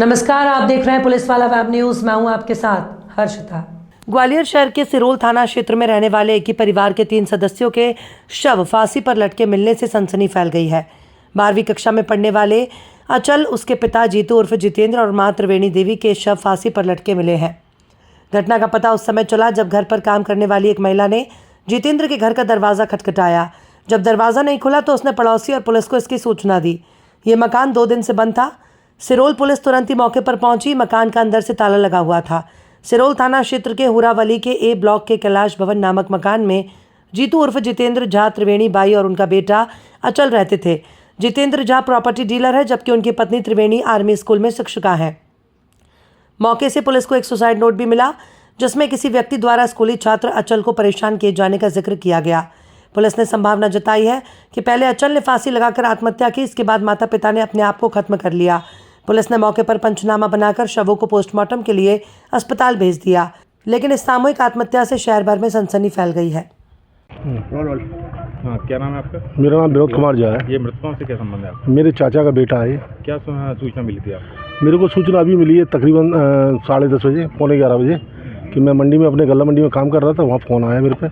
नमस्कार, आप देख रहे हैं पुलिस वाला वेब न्यूज। मैं हूं आपके साथ हर्षिता। ग्वालियर शहर के सिरोल थाना क्षेत्र में रहने वाले एक ही परिवार के 3 सदस्यों के शव फांसी पर लटके मिलने से सनसनी फैल गई है। 12वीं कक्षा में पढ़ने वाले अचल, उसके पिता जीतू उर्फ जितेंद्र और मां त्रिवेणी देवी के शव फांसी पर लटके मिले हैं। घटना का पता उस समय चला जब घर पर काम करने वाली एक महिला ने जितेंद्र के घर का दरवाज़ा खटखटाया। जब दरवाज़ा नहीं खुला तो उसने पड़ोसी और पुलिस को इसकी सूचना दी। ये मकान 2 दिन से बंद था। सिरोल पुलिस तुरंत ही मौके पर पहुंची। मकान का अंदर से ताला लगा हुआ था। सिरोल थाना क्षेत्र के हुरावली के ए ब्लॉक के कैलाश भवन नामक मकान में जीतू उर्फ जितेंद्र झा, त्रिवेणी बाई और उनका बेटा अचल रहते थे। जितेंद्र झा प्रॉपर्टी डीलर है, जबकि उनकी पत्नी त्रिवेणी आर्मी स्कूल में शिक्षिका हैं। मौके से पुलिस को एक सुसाइड नोट भी मिला, जिसमें किसी व्यक्ति द्वारा स्कूली छात्र अचल को परेशान किए जाने का जिक्र किया गया। पुलिस ने संभावना जताई है कि पहले अचल ने फांसी लगाकर आत्महत्या की, इसके बाद माता पिता ने अपने आप को खत्म कर लिया। पुलिस ने मौके पर पंचनामा बनाकर शवों को पोस्टमार्टम के लिए अस्पताल भेज दिया, लेकिन इस सामूहिक आत्महत्या से शहर भर में सनसनी फैल गई है। हाँ, क्या नाम है आपका? मेरा नाम विनोद कुमार झा है। ये मृतकों से क्या संबंध है आपका? मेरे चाचा का बेटा है। क्या सूचना मिली थी आपको? मेरे को सूचना अभी मिली है तकरीबन 10:30 बजे, पौने 11 बजे, कि मैं मंडी में अपने गल्ला मंडी में काम कर रहा था। वहाँ फ़ोन आया मेरे पे,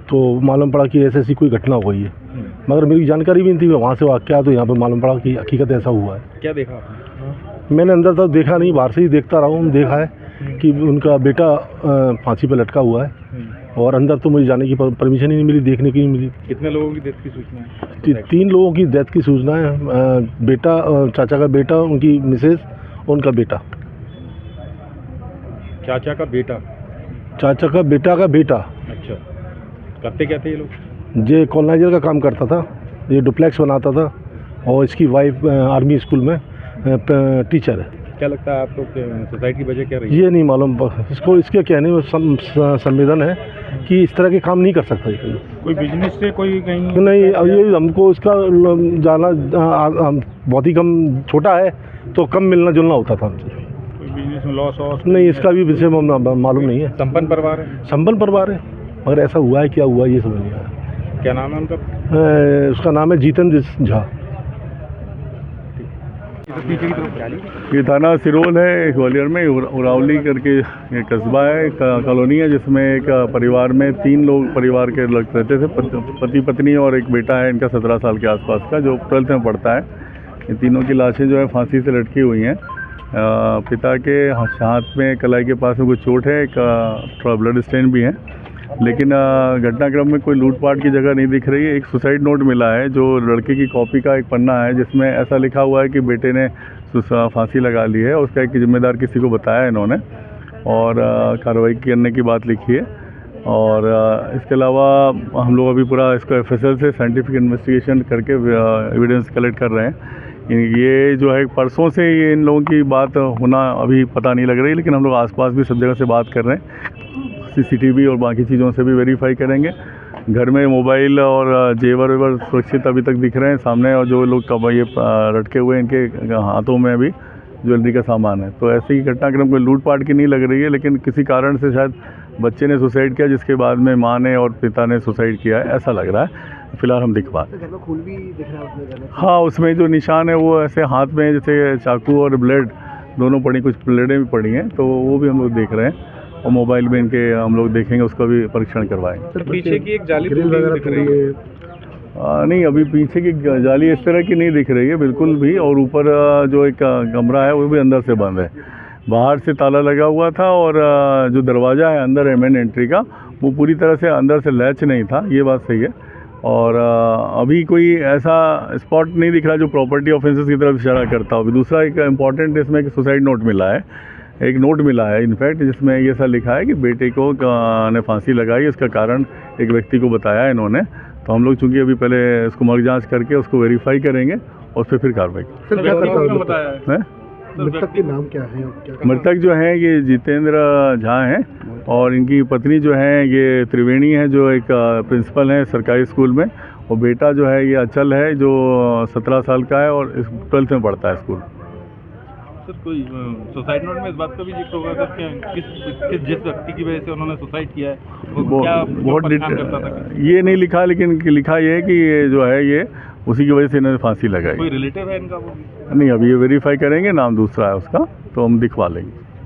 तो मालूम पड़ा कि ऐसी कोई घटना हो गई है। मगर मेरी जानकारी भी नहीं थी। वहाँ से वाक़या तो यहाँ पे मालूम पड़ा कि हकीकत ऐसा हुआ है। क्या देखा आपने? मैंने अंदर तक देखा नहीं, बाहर से ही देखता रहा हूँ। देखा है कि उनका बेटा फांसी पर लटका हुआ है, और अंदर तो मुझे जाने की परमिशन ही नहीं मिली, देखने की नहीं मिली। कितने लोगों की डेथ की सूचना है? 3 लोगों की डेथ की सूचना है। बेटा, चाचा का बेटा, उनकी मिसेज, उनका बेटा। चाचा का बेटा? चाचा का बेटा का बेटा। अच्छा, करते क्या थे ये लोग? ये कॉलोनाइजर का काम करता था, ये डुप्लेक्स बनाता था, और इसकी वाइफ आर्मी स्कूल में टीचर है। क्या लगता है आपको सोसाइटी की वजह क्या रही? ये नहीं मालूम इसको। इसके कहने में संवेदन है कि इस तरह के काम नहीं कर सकता ये। कोई बिजनेस से कोई कहीं नहीं, ये हमको इसका जाना बहुत ही कम, छोटा है तो कम मिलना जुलना होता था हमसे। कोई बिजनेस में लॉस वॉस? नहीं, इसका भी विषय मालूम नहीं है। संपन्न परिवार है? संपन्न परिवार है, मगर ऐसा हुआ है, क्या हुआ ये समझ नहीं आया। क्या नाम है उनका? उसका नाम है जितेंद्र झा। ये थाना सिरोल है, ग्वालियर में। उरावली करके एक कस्बा है, कॉलोनी है, जिसमें एक परिवार में 3 लोग परिवार के लोग रहते थे। पति पत्नी और एक बेटा है इनका 17 साल के आसपास का, जो 12th में पढ़ता है। इन तीनों की लाशें जो है फांसी से लटकी हुई हैं। पिता के हाथ में, कलाई के पास में कुछ चोट है, एक थोड़ा ब्लड स्टेन भी है, लेकिन घटनाक्रम में कोई लूटपाट की जगह नहीं दिख रही है। एक सुसाइड नोट मिला है, जो लड़के की कॉपी का एक पन्ना है, जिसमें ऐसा लिखा हुआ है कि बेटे ने फांसी लगा ली है। उसका एक जिम्मेदार किसी को बताया इन्होंने, और कार्रवाई करने की बात लिखी है। और इसके अलावा हम लोग अभी पूरा इसको FSL से साइंटिफिक इन्वेस्टिगेशन करके एविडेंस कलेक्ट कर रहे हैं। ये जो है परसों से ये इन लोगों की बात होना अभी पता नहीं लग रही, लेकिन हम लोग आसपास भी सब जगह से बात कर रहे हैं। CCTV और बाकी चीज़ों से भी वेरीफाई करेंगे। घर में मोबाइल और जेवर वेवर सुरक्षित अभी तक दिख रहे हैं सामने, और जो लोग ये लटके हुए इनके हाथों में भी ज्वेलरी का सामान है। तो ऐसी घटनाक्रम कोई लूटपाट की नहीं लग रही है, लेकिन किसी कारण से शायद बच्चे ने सुसाइड किया, जिसके बाद में माँ ने और पिता ने सुसाइड किया है, ऐसा लग रहा है। फिलहाल हम दिखवा। खून भी दिख रहा है उसमें? हाँ, उसमें जो निशान है वो ऐसे हाथ में जैसे चाकू और ब्लेड दोनों पड़ी, कुछ ब्लेडें भी पड़ी हैं, तो वो भी हम लोग देख रहे हैं। और मोबाइल में इनके हम लोग देखेंगे, उसका भी परीक्षण करवाएंगे। पीछे की एक जाली दिख रही है? नहीं, अभी पीछे की जाली इस तरह की नहीं दिख रही है बिल्कुल भी। और ऊपर जो एक कमरा है वो भी अंदर से बंद है। बाहर से ताला लगा हुआ था, और जो दरवाज़ा है अंदर है मेन एंट्री का, वो पूरी तरह से अंदर से लैच नहीं था, ये बात सही है। और अभी कोई ऐसा स्पॉट नहीं दिख रहा जो प्रॉपर्टी ऑफेंसेस की तरफ इशारा करता हो। दूसरा एक इम्पॉर्टेंट इसमें एक सुसाइड नोट मिला है, एक नोट मिला है इनफैक्ट, जिसमें ये सब लिखा है कि बेटे को ने फांसी लगाई, इसका कारण एक व्यक्ति को बताया इन्होंने। तो हम लोग चूँकि अभी पहले इसको मर्ग जाँच करके उसको वेरीफाई करेंगे, और फिर कार्रवाई करेंगे। मृतक के नाम क्या है? मृतक जो हैं ये जितेंद्र झा हैं, और इनकी पत्नी जो है ये त्रिवेणी है, जो एक प्रिंसिपल है सरकारी स्कूल में। और बेटा जो है ये अचल है, जो 17 साल का है और 12th में पढ़ता है स्कूल। सर, कोई सुसाइड नोट में इस बात का भी जिक्र होगा सर कि जिस व्यक्ति की वजह से उन्होंने सुसाइड किया है वो क्या बहुत परेशान करता था? ये नहीं लिखा, लेकिन लिखा ये है कि ये जो है ये उसी की वजह से इन्होंने फांसी लगाई। कोई रिलेटिव है इनका वो? नहीं, अभी ये वेरीफाई करेंगे, नाम दूसरा है उसका, तो हम दिखवा लेंगे।